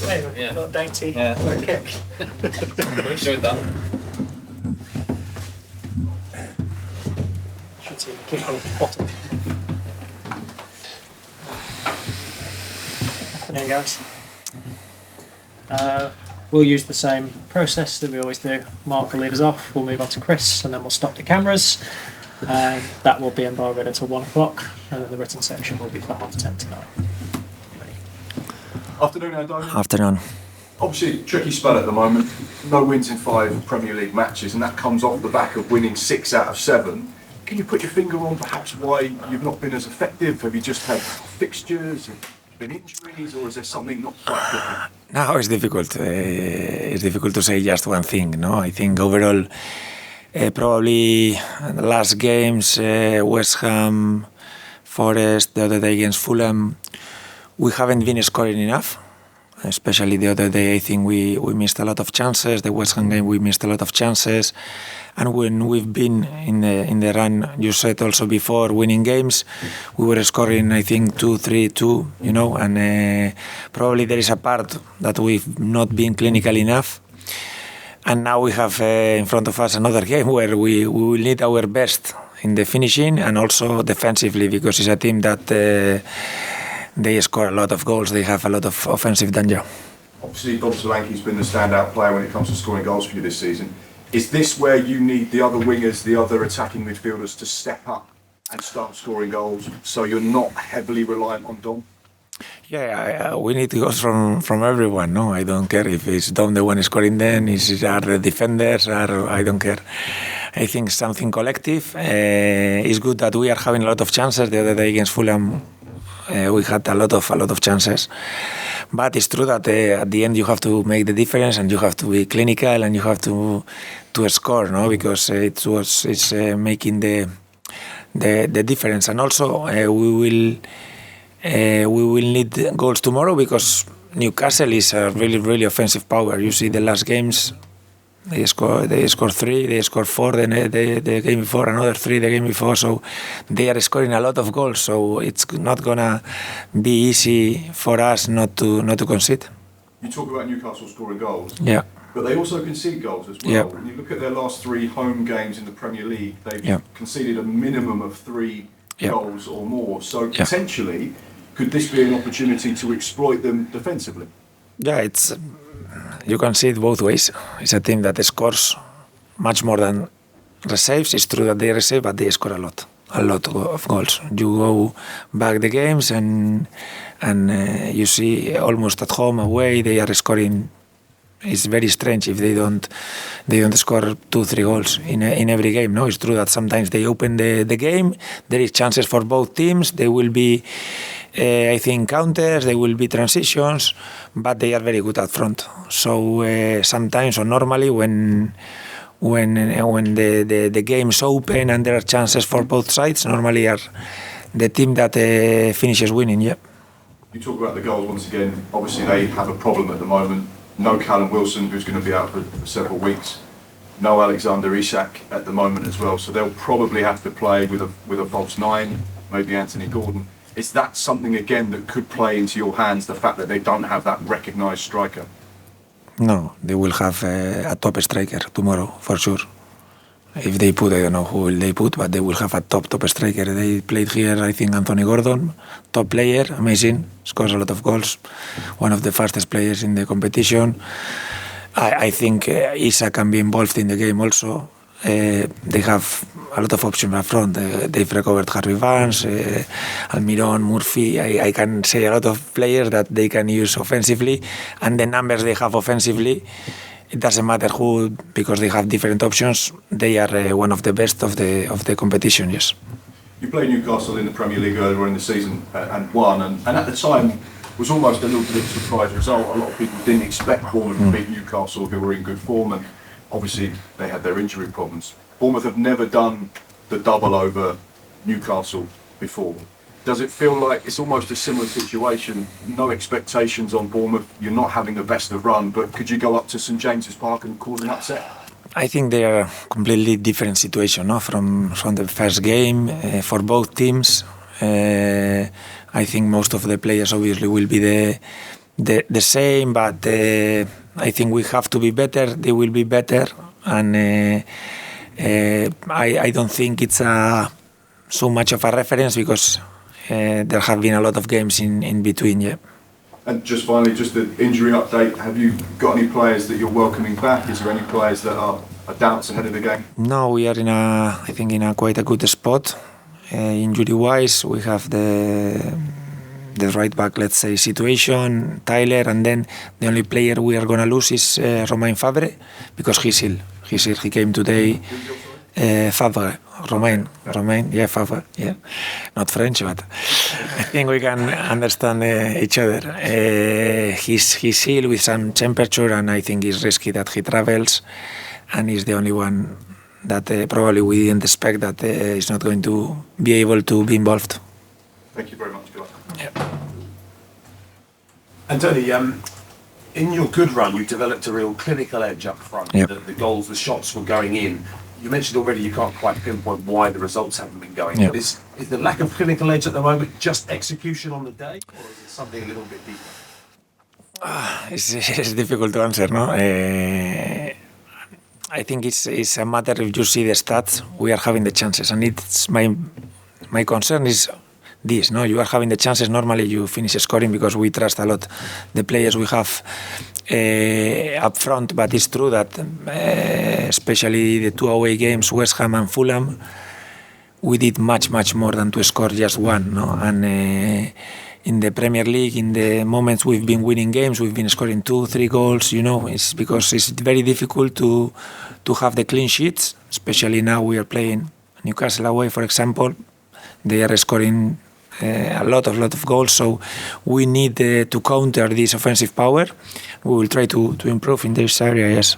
Hey, not dainty. Yeah. Kick. We showed that. Should see the kick on the bottom. Afternoon, guys. We'll use the same process that we always do. Mark will lead us off, we'll move on to Chris, and then we'll stop the cameras. That will be embargoed until 1 o'clock, and then the written section will be for 10:30 tonight. Afternoon, Andoni. Afternoon. Obviously, tricky spell at the moment. No wins in 5 Premier League matches, and that comes off the back of winning 6 out of 7. Can you put your finger on perhaps why you've not been as effective? Have you just had fixtures, been injuries, or is there something not quite clicking? Now it's difficult. It's difficult to say just one thing. No, I think overall, probably the last games, West Ham, Forest, the other day against Fulham, we haven't been scoring enough. Especially the other day, I think we missed a lot of chances. The West Ham game, we missed a lot of chances. And when we've been in the run, you said also before, winning games, we were scoring, I think, 2-3-2, you know, and probably there is a part that we've not been clinical enough. And now we have in front of us another game where we will need our best in the finishing and also defensively, because it's a team that they score a lot of goals. They have a lot of offensive danger. Obviously, Solanke's been the standout player when it comes to scoring goals for you this season. Is this where you need the other wingers, the other attacking midfielders to step up and start scoring goals so you're not heavily reliant on Dom? Yeah, we need goals from everyone. No, I don't care if it's Dom the one scoring them, are the defenders, or I don't care. I think something collective. It's good that we are having a lot of chances. The other day against Fulham, we had a lot of chances, but it's true that at the end you have to make the difference and you have to be clinical and you have to score, no? Because it's making the difference. And also we will need goals tomorrow because Newcastle is a really offensive power. You see the last games. They score 3, they score 4 the game before, another 3 the game before, so they are scoring a lot of goals, so it's not gonna be easy for us not to concede. You talk about Newcastle scoring goals, yeah, but they also concede goals as well. Yeah. When you look at their last 3 home games in the Premier League, they've conceded a minimum of 3 goals or more, so potentially could this be an opportunity to exploit them defensively? Yeah, you can see it both ways. It's a team that scores much more than receives. It's true that they receive, but they score a lot of goals. You go back the games and you see almost at home, away, they are scoring. It's very strange if they don't score 2-3 goals in every game. No, it's true that sometimes they open the game. There is chances for both teams. They will be, I think, counters. They will be transitions, but they are very good up front. So sometimes or normally when the game's open and there are chances for both sides, normally are the team that finishes winning. Yeah. You talk about the goals once again. Obviously, they have a problem at the moment. No Callum Wilson, who's going to be out for several weeks. No Alexander Isak at the moment as well. So they'll probably have to play with a false 9, maybe Anthony Gordon. Is that something again that could play into your hands? The fact that they don't have that recognised striker. No, they will have a top striker tomorrow for sure. If they put, I don't know who will they put, but they will have a top striker. They played here, I think, Anthony Gordon, top player, amazing, scores a lot of goals, one of the fastest players in the competition. I think Isa can be involved in the game also. They have a lot of options up front. They've recovered Harvey Barnes, Almiron, Murphy. I can say a lot of players that they can use offensively, and the numbers they have offensively, it doesn't matter who, because they have different options. They are one of the best of the competition. Yes. You played Newcastle in the Premier League earlier in the season and won, and at the time was almost a little bit of a surprise result. A lot of people didn't expect Bournemouth to beat Newcastle, who were in good form, and obviously they had their injury problems. Bournemouth have never done the double over Newcastle before. Does it feel like it's almost a similar situation? No expectations on Bournemouth, you're not having the best of run, but could you go up to St James's Park and cause an upset? I think they are a completely different situation, no? From the first game for both teams. I think most of the players obviously will be the same, but I think we have to be better. They will be better, and I don't think it's so much of a reference because there have been a lot of games in between. Yeah. And just finally, just an injury update. Have you got any players that you're welcoming back? Is there any players that are doubts ahead of the game? No, we are I think in quite a good spot. Injury-wise, we have the right back, let's say, situation, Tyler, and then the only player we are going to lose is Romain Fabre because he's ill. He came today. Fabre, Romain, yeah, Fabre, yeah, not French, but I think we can understand each other. He's ill with some temperature, and I think it's risky that he travels, and he's the only one that probably we didn't expect that is not going to be able to be involved. Thank you very much. Yeah. Andoni, in your good run, you developed a real clinical edge up front. Yep. The goals, the shots were going in. You mentioned already you can't quite pinpoint why the results haven't been going. Yep. But is the lack of clinical edge at the moment just execution on the day, or is it something a little bit deeper? It's difficult to answer, no? I think it's a matter if you see the stats, we are having the chances, and it's my concern is this, no? You are having the chances, normally you finish scoring because we trust a lot the players we have up front, but it's true that especially the 2 away games, West Ham and Fulham, we did much more than to score just one, no? And in the Premier League, in the moments we've been winning games, we've been scoring 2-3 goals, you know, it's because it's very difficult to have the clean sheets, especially now we are playing Newcastle away, for example. They are scoring a lot of goals, so we need to counter this offensive power. We will try to improve in this area, yes.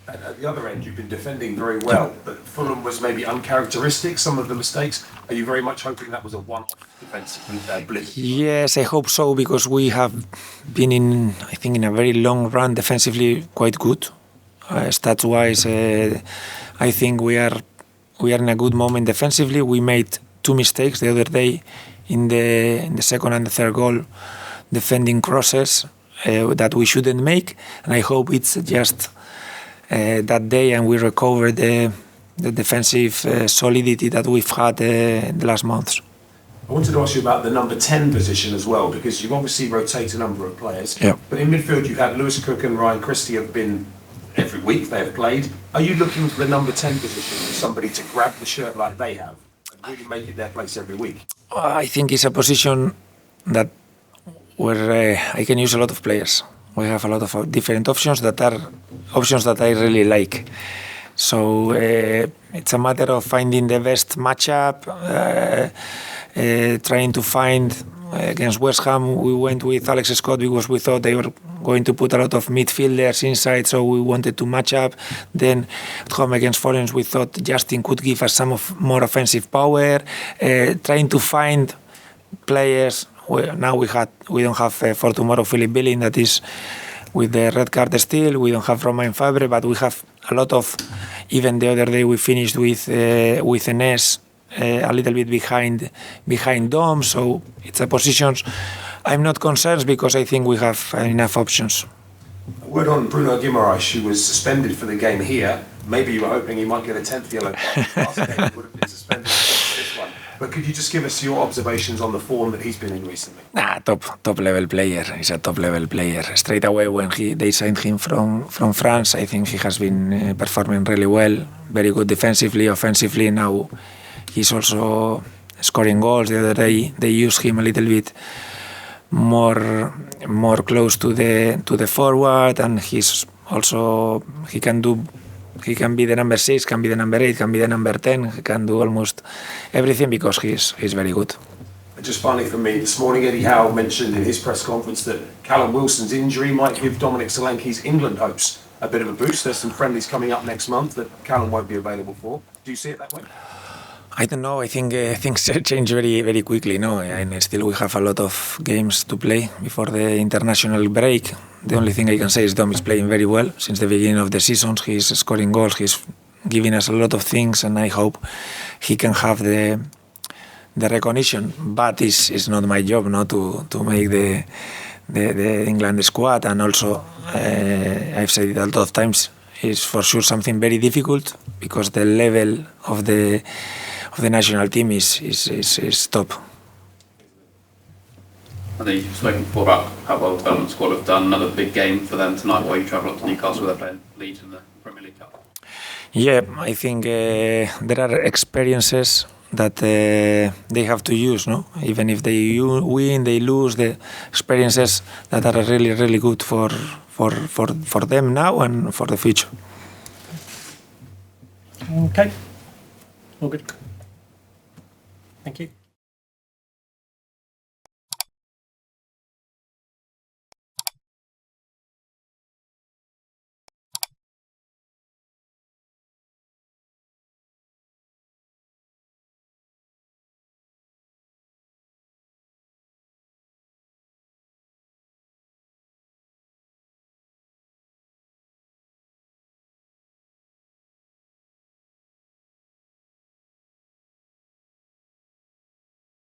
At the other end, you've been defending very well, but Fulham was maybe uncharacteristic, some of the mistakes. Are you very much hoping that was a one-off defensive blip? Yes, I hope so, because we have been in a very long run defensively quite good. Stats-wise, I think we are in a good moment defensively. We made 2 mistakes the other day in the second and the third goal, defending crosses that we shouldn't make, and I hope it's just that day and we recover the defensive solidity that we've had the last months. I wanted to ask you about the number 10 position as well, because you've obviously rotated a number of players. Yeah. But in midfield, you've had Lewis Cook and Ryan Christie have been every week, they have played. Are you looking for the number 10 position for somebody to grab the shirt like they have and really make it their place every week? I think it's a position that where I can use a lot of players. We have a lot of different options that I really like. So it's a matter of finding the best matchup, trying to find. Against West Ham, we went with Alex Scott because we thought they were going to put a lot of midfielders inside, so we wanted to match up. Then at home against Forens, we thought Justin could give us some more offensive power, trying to find players. Now we don't have for tomorrow Philip Billing, that is with the red card still. We don't have Romain Fabre, but we have a lot of. Even the other day we finished with Enes a little bit behind Dom, so it's a positions. I'm not concerned because I think we have enough options. A word on Bruno Guimaraes, who was suspended for the game here. Maybe you were hoping he might get a 10th yellow card. Last game would have been suspended for this one. But could you just give us your observations on the form that he's been in recently? Top level player. He's a top level player. Straight away when they signed him from France, I think he has been performing really well. Very good defensively, offensively. Now he's also scoring goals. The other day they used him a little bit more close to the forward, and he's also he can be the number 6, can be the number 8, can be the number 10. He can do almost everything because he's very good. And just finally for me, this morning Eddie Howe mentioned in his press conference that Callum Wilson's injury might give Dominic Solanke's England hopes a bit of a boost. There's some friendlies coming up next month that Callum won't be available for. Do you see it that way? I don't know. I think things change very, very quickly. No, and still we have a lot of games to play before the international break. The only thing I can say is Dom is playing very well since the beginning of the season. He's scoring goals. He's giving us a lot of things, and I hope he can have the recognition. But it's not my job, to make the England squad, and also I've said it a lot of times, is for sure something very difficult because the level of the national team is top. I think you've spoken before about how well the development squad have done. Another big game for them tonight while you travel up to Newcastle where they're playing Leeds in the Premier League Cup. Yeah, I think there are experiences that they have to use, no? Even if they win, they lose, the experiences that are really, really good for them now and for the future. Okay. All good. Thank you.